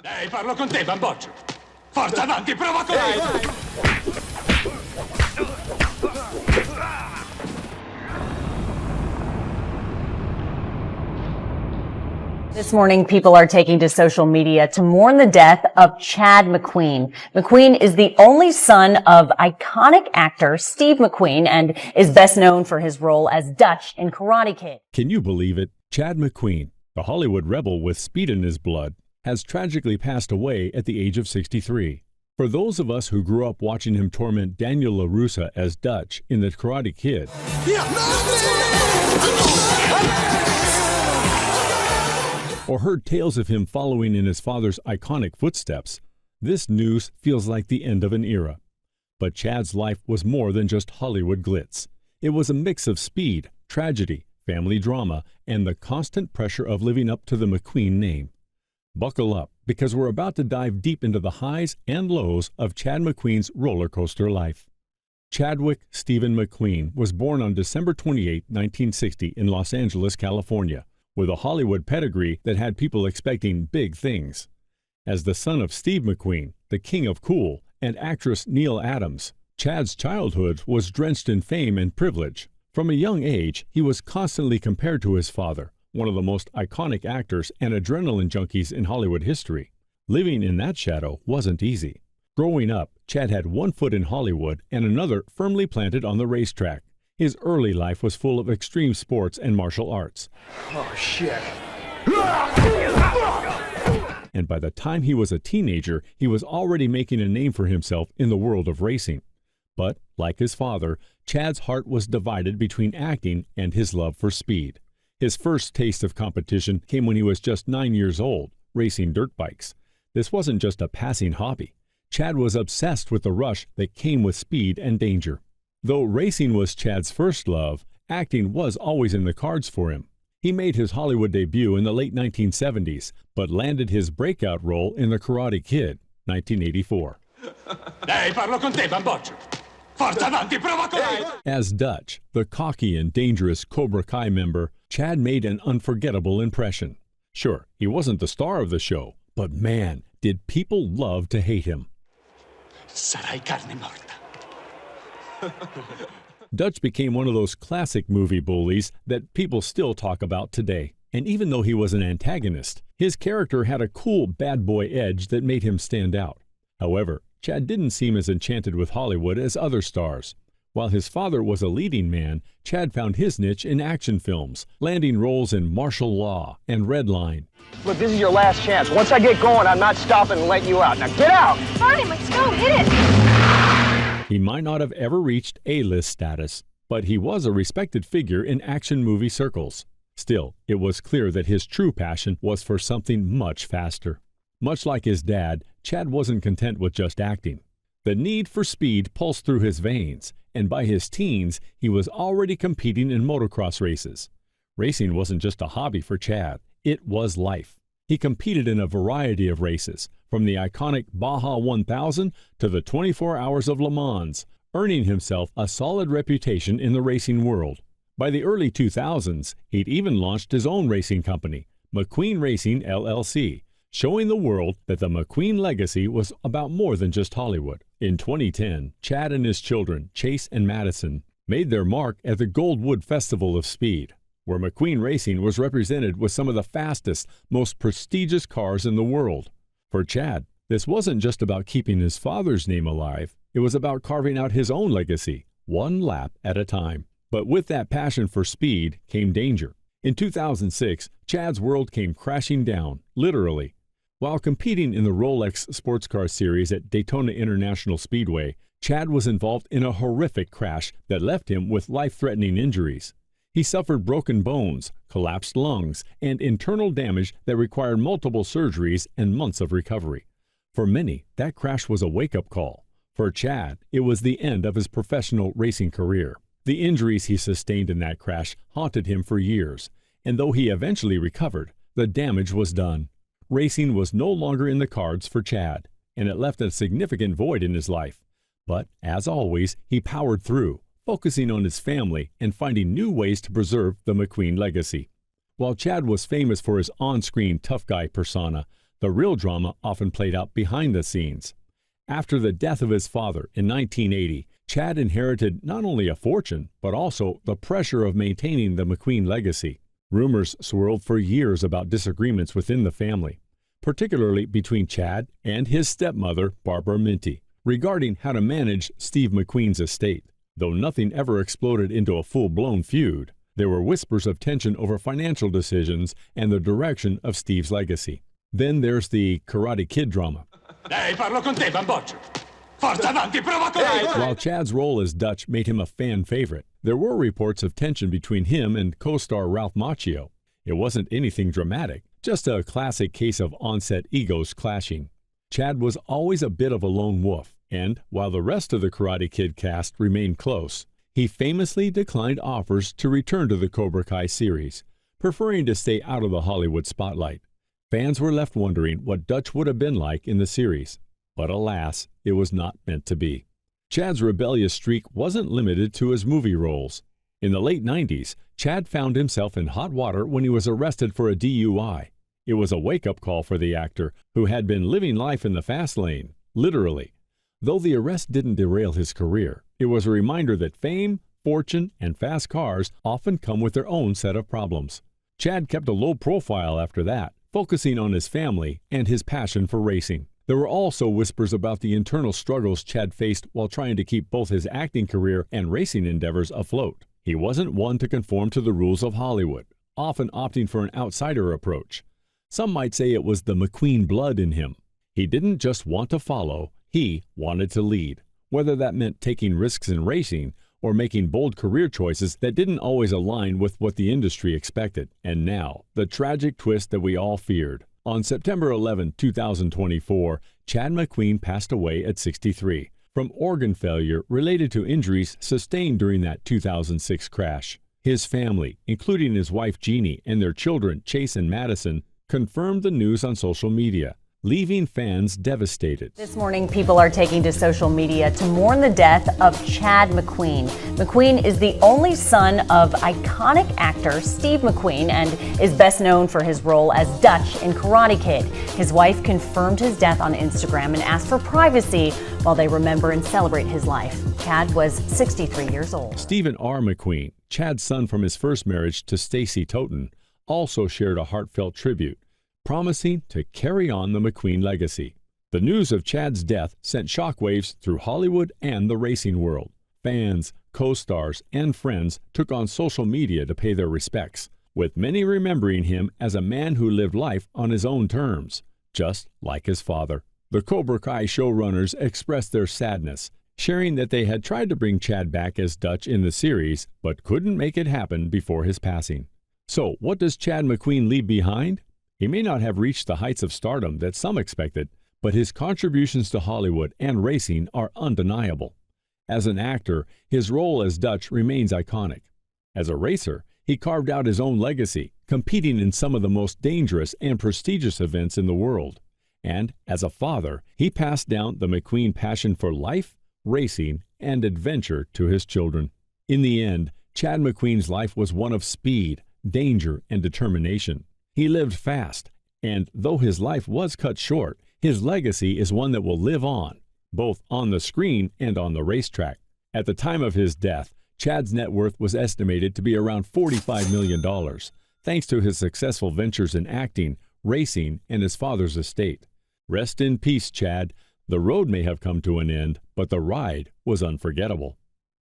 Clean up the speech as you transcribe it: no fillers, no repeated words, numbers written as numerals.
Dai, parlo con te, bamboccio. Forza avanti, prova con me! This morning, people are taking to social media to mourn the death of Chad McQueen. McQueen is the only son of iconic actor Steve McQueen and is best known for his role as Dutch in Karate Kid. Can you believe it? Chad McQueen, the Hollywood rebel with speed in his blood, has tragically passed away at the age of 63. For those of us who grew up watching him torment Daniel LaRussa as Dutch in The Karate Kid, or heard tales of him following in his father's iconic footsteps, this news feels like the end of an era. But Chad's life was more than just Hollywood glitz. It was a mix of speed, tragedy, family drama, and the constant pressure of living up to the McQueen name. Buckle up, because we're about to dive deep into the highs and lows of Chad McQueen's roller coaster life. Chadwick Stephen McQueen was born on December 28, 1960 in Los Angeles, California, with a Hollywood pedigree that had people expecting big things. As the son of Steve McQueen, the king of cool, and actress Neil Adams, Chad's childhood was drenched in fame and privilege. From a young age, he was constantly compared to his father, one of the most iconic actors and adrenaline junkies in Hollywood history. Living in that shadow wasn't easy. Growing up, Chad had one foot in Hollywood and another firmly planted on the racetrack. His early life was full of extreme sports and martial arts. Oh, shit. And by the time he was a teenager, he was already making a name for himself in the world of racing. But, like his father, Chad's heart was divided between acting and his love for speed. His first taste of competition came when he was just 9 years old, racing dirt bikes. This wasn't just a passing hobby. Chad was obsessed with the rush that came with speed and danger. Though racing was Chad's first love, acting was always in the cards for him. He made his Hollywood debut in the late 1970s, but landed his breakout role in The Karate Kid, 1984. Dai, parlo con te, bamboccio. Forza avanti, prova con me! As Dutch, the cocky and dangerous Cobra Kai member, Chad made an unforgettable impression. Sure, he wasn't the star of the show, but man, did people love to hate him. Sarai carne morta. Dutch became one of those classic movie bullies that people still talk about today. And even though he was an antagonist, his character had a cool bad boy edge that made him stand out. However, Chad didn't seem as enchanted with Hollywood as other stars. While his father was a leading man, Chad found his niche in action films, landing roles in Martial Law and Red Line. Look, this is your last chance. Once I get going, I'm not stopping and letting you out. Now get out! Fine, let's go, hit it! He might not have ever reached A-list status, but he was a respected figure in action movie circles. Still, it was clear that his true passion was for something much faster. Much like his dad, Chad wasn't content with just acting. The need for speed pulsed through his veins, and by his teens, he was already competing in motocross races. Racing wasn't just a hobby for Chad, it was life. He competed in a variety of races, from the iconic Baja 1000 to the 24 Hours of Le Mans, earning himself a solid reputation in the racing world. By the early 2000s, he'd even launched his own racing company, McQueen Racing LLC, showing the world that the McQueen legacy was about more than just Hollywood. In 2010, Chad and his children, Chase and Madison, made their mark at the Goldwood Festival of Speed, where McQueen Racing was represented with some of the fastest, most prestigious cars in the world. For Chad, this wasn't just about keeping his father's name alive, it was about carving out his own legacy, one lap at a time. But with that passion for speed came danger. In 2006, Chad's world came crashing down, literally. While competing in the Rolex Sports Car Series at Daytona International Speedway, Chad was involved in a horrific crash that left him with life-threatening injuries. He suffered broken bones, collapsed lungs, and internal damage that required multiple surgeries and months of recovery. For many, that crash was a wake-up call. For Chad, it was the end of his professional racing career. The injuries he sustained in that crash haunted him for years, and though he eventually recovered, the damage was done. Racing was no longer in the cards for Chad, and it left a significant void in his life. But, as always, he powered through, focusing on his family and finding new ways to preserve the McQueen legacy. While Chad was famous for his on-screen tough guy persona, The real drama often played out behind the scenes. After the death of his father in 1980, Chad inherited not only a fortune, but also the pressure of maintaining the McQueen legacy. Rumors swirled for years about disagreements within the family, particularly between Chad and his stepmother, Barbara Minty, regarding how to manage Steve McQueen's estate. Though nothing ever exploded into a full-blown feud, there were whispers of tension over financial decisions and the direction of Steve's legacy. Then there's the Karate Kid drama. Ehi, parlo con te, bamboccio. Forza avanti, prova con lei! While Chad's role as Dutch made him a fan favorite, there were reports of tension between him and co-star Ralph Macchio. It wasn't anything dramatic, just a classic case of on-set egos clashing. Chad was always a bit of a lone wolf, and while the rest of the Karate Kid cast remained close, he famously declined offers to return to the Cobra Kai series, preferring to stay out of the Hollywood spotlight. Fans were left wondering what Dutch would have been like in the series, but alas, it was not meant to be. Chad's rebellious streak wasn't limited to his movie roles. In the late 90s, Chad found himself in hot water when he was arrested for a DUI. It was a wake-up call for the actor, who had been living life in the fast lane, literally. Though the arrest didn't derail his career, it was a reminder that fame, fortune, and fast cars often come with their own set of problems. Chad kept a low profile after that, focusing on his family and his passion for racing. There were also whispers about the internal struggles Chad faced while trying to keep both his acting career and racing endeavors afloat. He wasn't one to conform to the rules of Hollywood, often opting for an outsider approach. Some might say it was the McQueen blood in him. He didn't just want to follow, he wanted to lead, whether that meant taking risks in racing or making bold career choices that didn't always align with what the industry expected. And now, the tragic twist that we all feared. On September 11, 2024, Chad McQueen passed away at 63 from organ failure related to injuries sustained during that 2006 crash. His family, including his wife Jeannie and their children Chase and Madison, confirmed the news on social media, leaving fans devastated. This morning, people are taking to social media to mourn the death of Chad McQueen. McQueen is the only son of iconic actor Steve McQueen and is best known for his role as Dutch in Karate Kid. His wife confirmed his death on Instagram and asked for privacy while they remember and celebrate his life. Chad was 63 years old. Stephen R. McQueen, Chad's son from his first marriage to Stacy Toten, also shared a heartfelt tribute, promising to carry on the McQueen legacy. The news of Chad's death sent shockwaves through Hollywood and the racing world. Fans, co-stars, and friends took on social media to pay their respects, with many remembering him as a man who lived life on his own terms, just like his father. The Cobra Kai showrunners expressed their sadness, sharing that they had tried to bring Chad back as Dutch in the series, but couldn't make it happen before his passing. So, what does Chad McQueen leave behind? He may not have reached the heights of stardom that some expected, but his contributions to Hollywood and racing are undeniable. As an actor, his role as Dutch remains iconic. As a racer, he carved out his own legacy, competing in some of the most dangerous and prestigious events in the world. And as a father, he passed down the McQueen passion for life, racing, and adventure to his children. In the end, Chad McQueen's life was one of speed, danger, and determination. He lived fast, and though his life was cut short, his legacy is one that will live on, both on the screen and on the racetrack. At the time of his death, Chad's net worth was estimated to be around $45 million, thanks to his successful ventures in acting, racing, and his father's estate. Rest in peace, Chad. The road may have come to an end, but the ride was unforgettable.